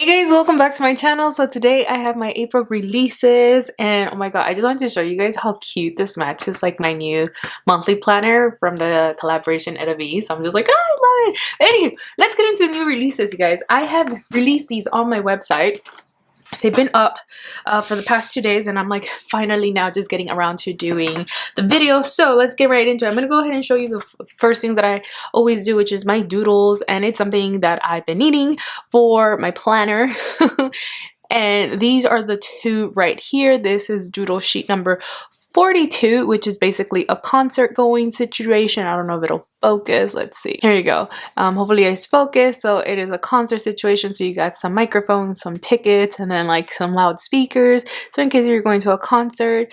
Hey guys, welcome back to my channel. So today I have my April releases and oh my god, I just wanted to show you guys how cute this matches like my new monthly planner from the collaboration Eda. So I'm just like, oh, I love it. Anyway, let's get into new releases, you guys. I have released these on my website. They've been up for the past 2 days and I'm like finally now just getting around to doing the video. So let's get right into it. I'm gonna go ahead and show you the first thing that I always do, which is my doodles, and it's something that I've been needing for my planner. And these are the two right here. This is doodle sheet number 42, which is basically a concert going situation. I don't know if it'll focus. Let's see. Here you go. Hopefully it's focused. So it is a concert situation. So you got some microphones, some tickets, and then like some loudspeakers. So in case you're going to a concert,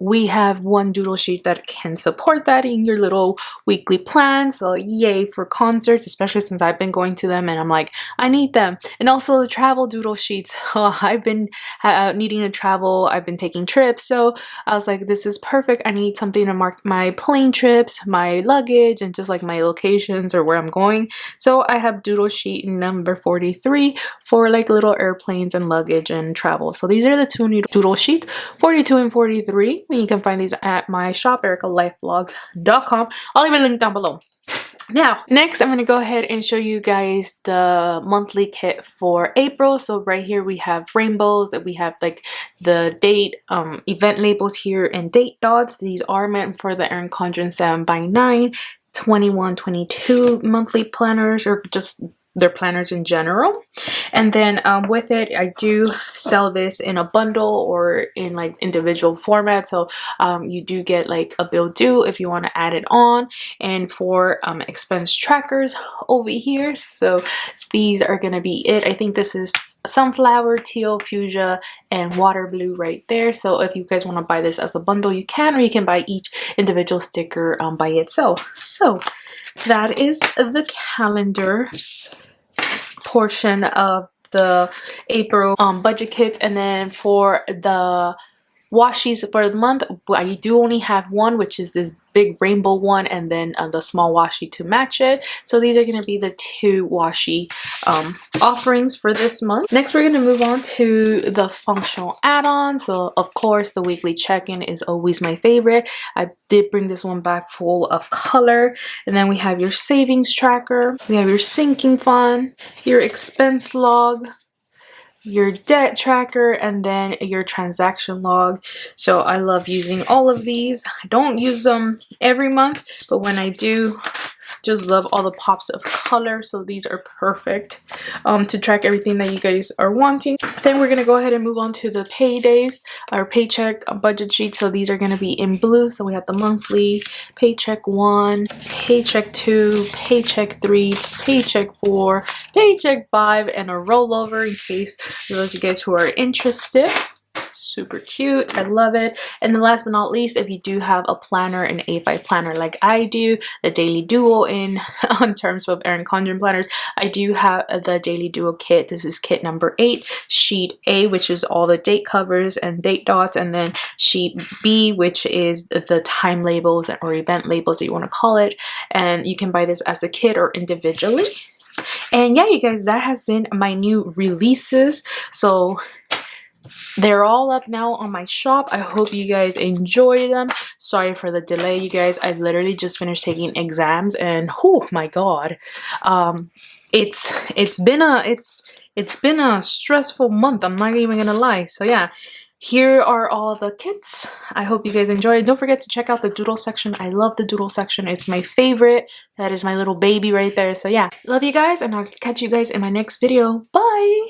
we have one doodle sheet that can support that in your little weekly plan. So yay for concerts, especially since I've been going to them and I'm like, I need them. And also the travel doodle sheets. I've been needing to travel. I've been taking trips. So I was like, this is perfect. I need something to mark my plane trips, my luggage, and just like my locations or where I'm going. So I have doodle sheet number 43 for like little airplanes and luggage and travel. So these are the two new doodle sheets, 42 and 43. You can find these at my shop, erikalifevlogs.com. I'll leave a link down below. Now, next I'm going to go ahead and show you guys the monthly kit for April. So right here we have rainbows, that we have like the date, event labels here, and date dots. These are meant for the Erin Condren 7x9, 21, 22 monthly planners, or just their planners in general. And then with it, I do sell this in a bundle or in like individual format. So you do get like a bill due if you want to add it on, and for expense trackers over here. So these are gonna be it. I think this is sunflower, teal, fuchsia, and water blue right there. So if you guys want to buy this as a bundle, you can, or you can buy each individual sticker by itself. So that is the calendar portion of the April budget kits. And then for the Washis for the month, I do only have one, which is this big rainbow one, and then the small washi to match it. So these are going to be the two washi offerings for this month. Next, we're going to move on to the functional add-ons. So of course, the weekly check-in is always my favorite. I did bring this one back full of color. And then we have your savings tracker, we have your sinking fund, your expense log, your debt tracker, and then your transaction log. So I love using all of these. I don't use them every month, but when I do, just love all the pops of color. So these are perfect to track everything that you guys are wanting. Then we're gonna go ahead and move on to the paydays, our paycheck budget sheet. So these are gonna be in blue. So we have the monthly, paycheck 1, paycheck 2, paycheck 3, paycheck 4, paycheck 5, and a rollover in case for those of you guys who are interested. Super cute. I love it. And then last but not least, if you do have a planner, an A5 planner like I do, the Daily Duo in on terms of Erin Condren planners, I do have the Daily Duo kit. This is kit number 8, sheet A, which is all the date covers and date dots, and then sheet B, which is the time labels or event labels that you want to call it. And you can buy this as a kit or individually. And yeah, you guys, that has been my new releases. So they're all up now on my shop. I hope you guys enjoy them. Sorry for the delay, you guys. I've literally just finished taking exams, and oh my god, it's been a stressful month. I'm not even gonna lie. So yeah, here are all the kits. I hope you guys enjoy it. Don't forget to check out the doodle section. I love the doodle section. It's my favorite. That is my little baby right there. So yeah, love you guys, and I'll catch you guys in my next video. Bye.